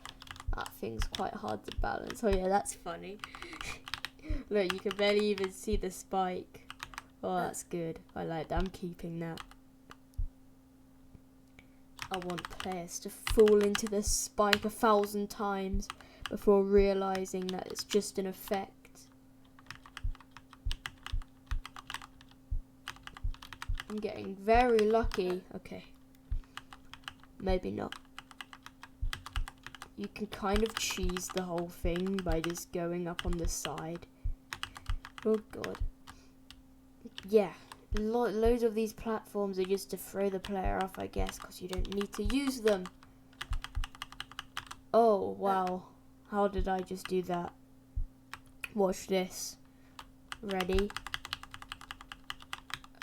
That thing's quite hard to balance. Oh yeah, that's funny. Look, you can barely even see the spike. Oh, that's good. I like that. I'm keeping that. I want players to fall into the spike 1,000 times before realizing that it's just an effect. I'm getting very lucky. Okay. Maybe not. You can kind of cheese the whole thing by just going up on the side. Oh god. Yeah. Loads of these platforms are just to throw the player off, I guess, because you don't need to use them. Oh, wow. How did I just do that? Watch this. Ready?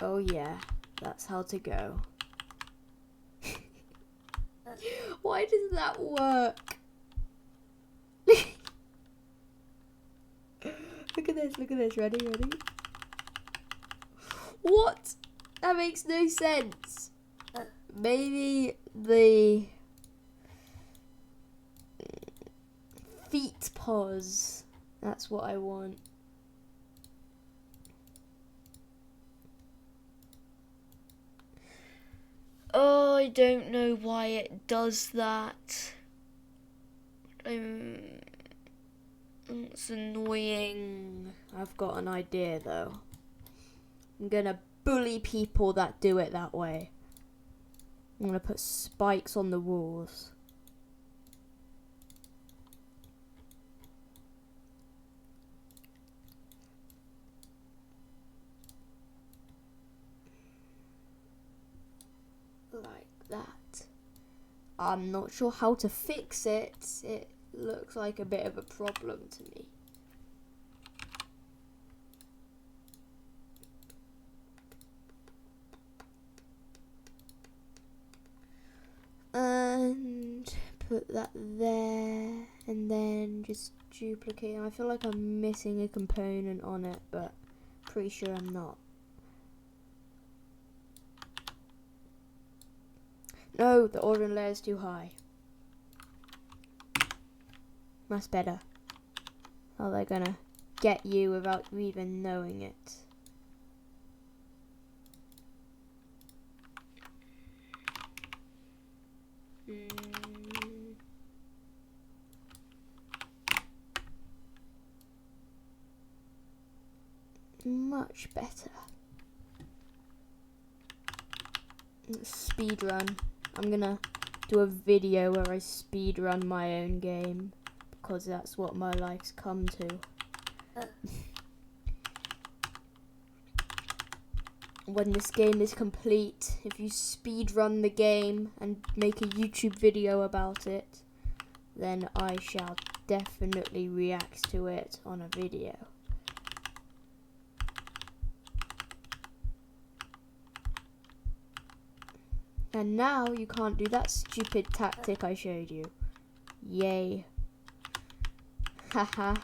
Oh, yeah. That's how to go. Why does that work? Look at this, look at this. Ready, ready? What? That makes no sense. Maybe the feet pause. That's what I want. Oh, I don't know why it does that. It's annoying. I've got an idea though. I'm gonna bully people that do it that way. I'm gonna put spikes on the walls. Like that. I'm not sure how to fix it. It looks like a bit of a problem to me. And put that there, and then just duplicate. I feel like I'm missing a component on it, but pretty sure I'm not. No, the origin layer is too high. That's better. How they're gonna get you without you even knowing it. Much better. Speed run. I'm gonna do a video where I speed run my own game because that's what my life's come to. When this game is complete, if you speed run the game and make a YouTube video about it, then I shall definitely react to it on a video. And now you can't do that stupid tactic I showed you. Yay. Haha.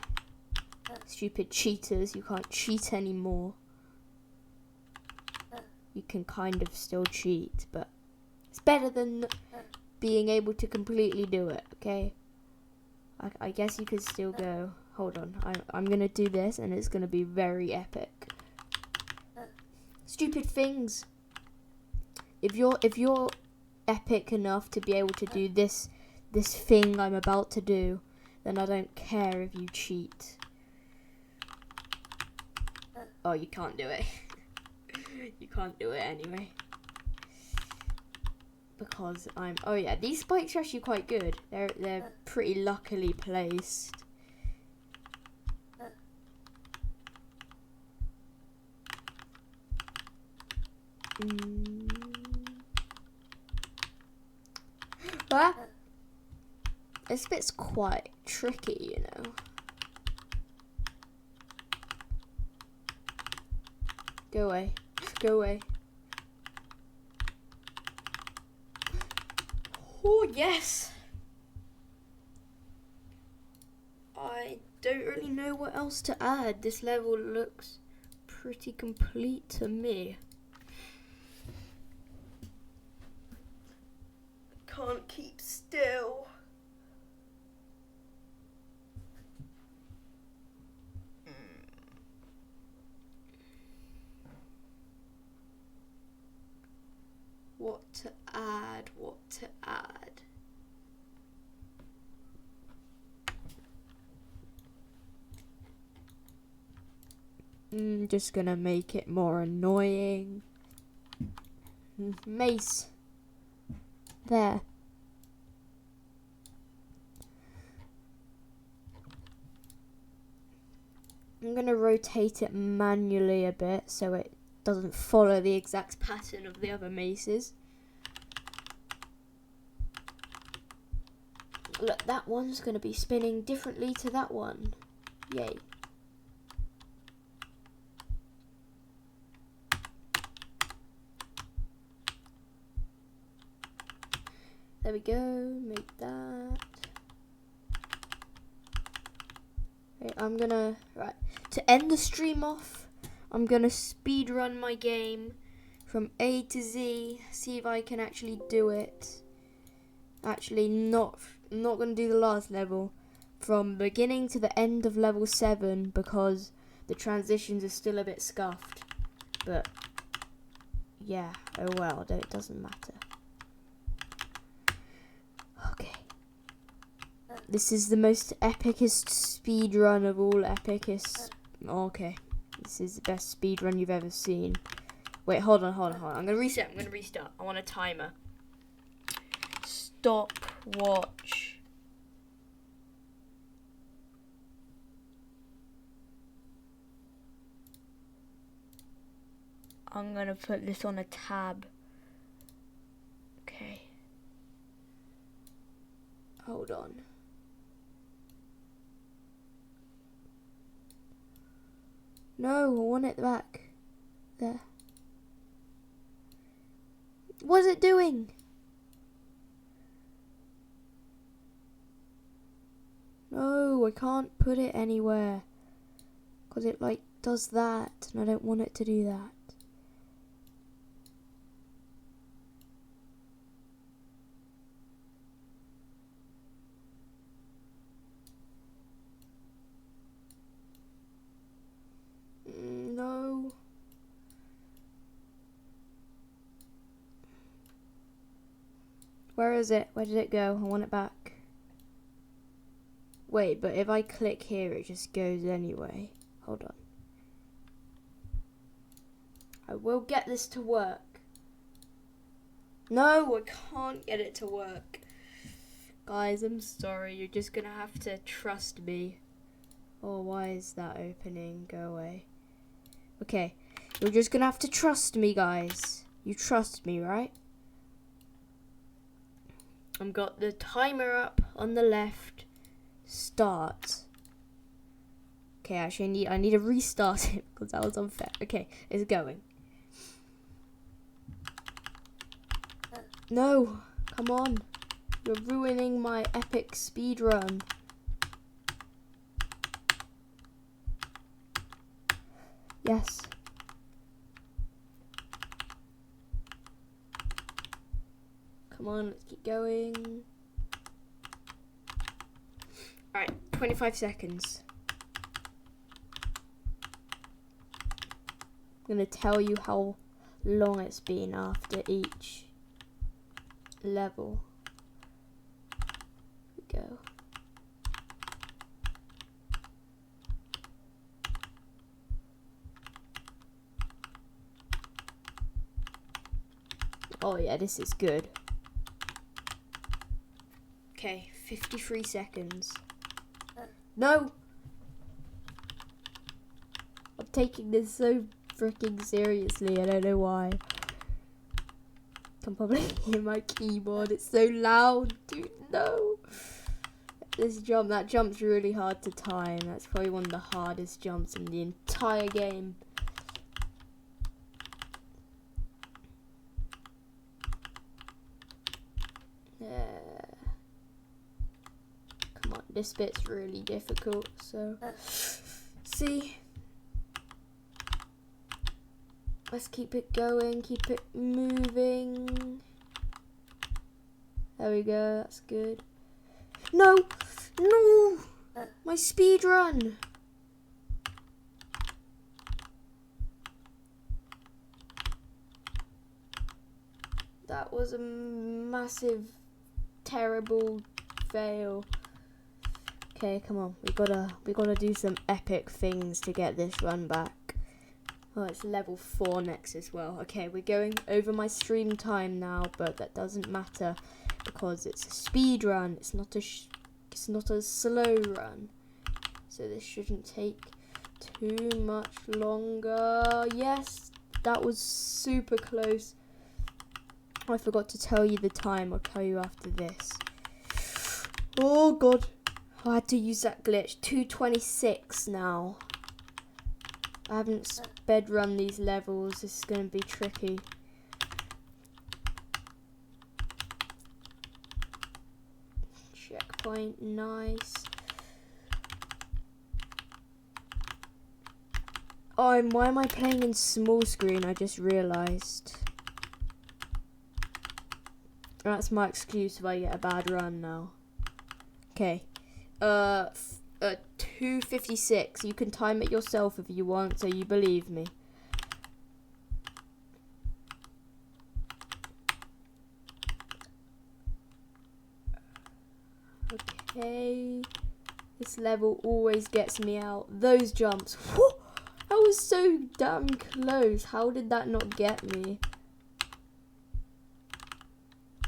Stupid cheaters, you can't cheat anymore. You can kind of still cheat, but it's better than being able to completely do it, okay? I guess you could still go. Hold on, I'm gonna do this and it's gonna be very epic. Stupid things. If you're epic enough to be able to do this thing I'm about to do, then I don't care if you cheat. Oh, you can't do it. You can't do it anyway. Because oh yeah, these spikes are actually quite good. They're pretty luckily placed. Ah! This bit's quite tricky, you know. Go away. Go away. Oh, yes! I don't really know what else to add. This level looks pretty complete to me. Can't keep still. Just gonna make it more annoying. Mace. There. I'm gonna rotate it manually a bit so it doesn't follow the exact pattern of the other maces. Look, that one's gonna be spinning differently to that one. Yay. There we go, make that. Okay, I'm gonna, to end the stream off, I'm gonna speed run my game from A to Z, see if I can actually do it. Actually, I'm not gonna do the last level, from beginning to the end of level 7, because the transitions are still a bit scuffed. But, yeah, oh well, it doesn't matter. Okay. This is the most epicest speed run of all epicest. Okay. This is the best speed run you've ever seen. Wait, hold on. I'm gonna reset. I'm gonna restart. I want a timer. Stopwatch. I'm gonna put this on a tab. Okay. Hold on. No, I want it back. There. What's it doing? No, I can't put it anywhere. Because it like does that and I don't want it to do that. No. Where is it? Where did it go? I want it back. Wait, but if I click here, it just goes anyway. Hold on. I will get this to work. No, I can't get it to work. Guys, I'm sorry. You're just gonna have to trust me. Oh, why is that opening? Go away. Okay, you're just gonna have to trust me, guys. You trust me, right? I've got the timer up on the left. Start. Okay, actually, I need to restart it because that was unfair. Okay, it's going. No, come on. You're ruining my epic speed run. Yes. Come on, let's keep going. Alright, 25 seconds. I'm going to tell you how long it's been after each level. Here we go. Oh yeah, this is good. Okay, 53 seconds. No! I'm taking this so freaking seriously, I don't know why. You can probably hear my keyboard, it's so loud, dude, no! That jump's really hard to time. That's probably one of the hardest jumps in the entire game. Come on, this bit's really difficult, so see, let's keep it going, keep it moving. There we go, that's good. No, my speed run. That was a massive, terrible fail. Okay, come on. We gotta do some epic things to get this run back. Oh, it's level 4 next as well. Okay, we're going over my stream time now, but that doesn't matter because it's a speed run. It's not a slow run. So this shouldn't take too much longer. Yes, that was super close. I forgot to tell you the time. I'll tell you after this. Oh god, I had to use that glitch. 2:26 now. I haven't sped run these levels. This is going to be tricky. Checkpoint, nice. Oh, and why am I playing in small screen? I just realised. That's my excuse if I get a bad run now. Okay. 2:56. You can time it yourself if you want, so you believe me. Okay. This level always gets me out. Those jumps. Whew, that was so damn close. How did that not get me?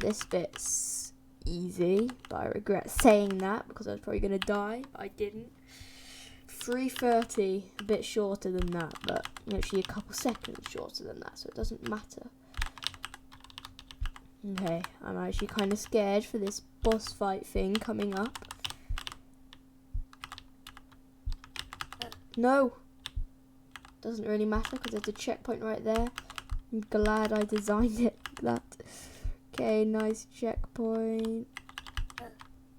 This bit's easy, but I regret saying that because I was probably going to die, but I didn't. 3:30, a bit shorter than that, but actually a couple seconds shorter than that, so it doesn't matter. Okay, I'm actually kind of scared for this boss fight thing coming up. No! Doesn't really matter because there's a checkpoint right there. I'm glad I designed it like that. Okay, nice checkpoint.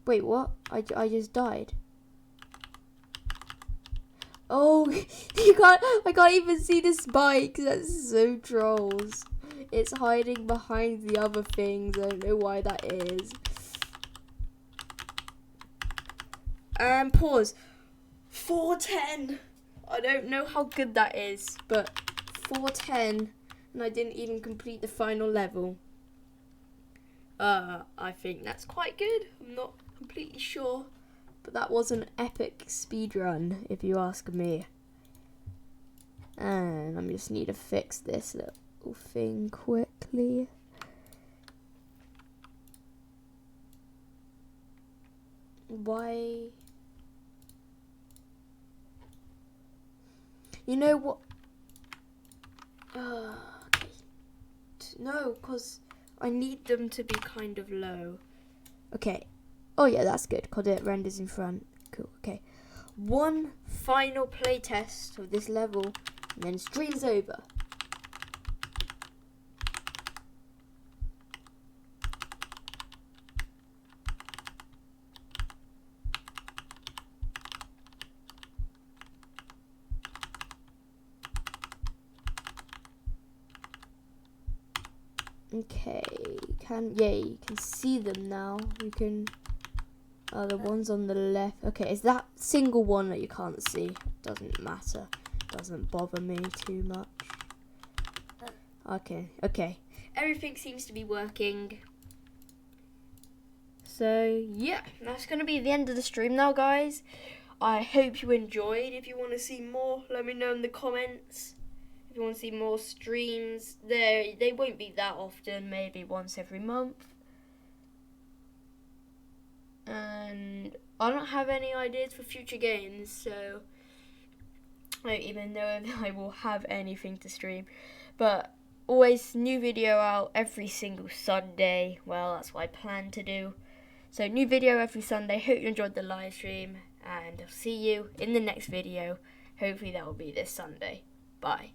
Wait, what? I just died. Oh, I can't even see the spike. That's so trolls. It's hiding behind the other things. I don't know why that is. And pause. 4:10. I don't know how good that is, but 4:10, and I didn't even complete the final level. I think that's quite good. I'm not completely sure, but that was an epic speedrun, if you ask me. And I just need to fix this little thing quickly. Why? You know what? Okay. No, because I need them to be kind of low. Okay. Oh yeah, that's good, because it renders in front. Cool, okay. One final playtest of this level, and then stream's over. Okay, you can see them now. You can, the ones on the left. Okay, is that single one that you can't see? Doesn't matter. Doesn't bother me too much. Okay. Everything seems to be working. So, yeah, that's going to be the end of the stream now, guys. I hope you enjoyed. If you want to see more, let me know in the comments. If you want to see more streams, they won't be that often, maybe once every month. And I don't have any ideas for future games, so I don't even know if I will have anything to stream. But always new video out every single Sunday. Well, that's what I plan to do. So new video every Sunday. Hope you enjoyed the live stream, and I'll see you in the next video. Hopefully that will be this Sunday. Bye.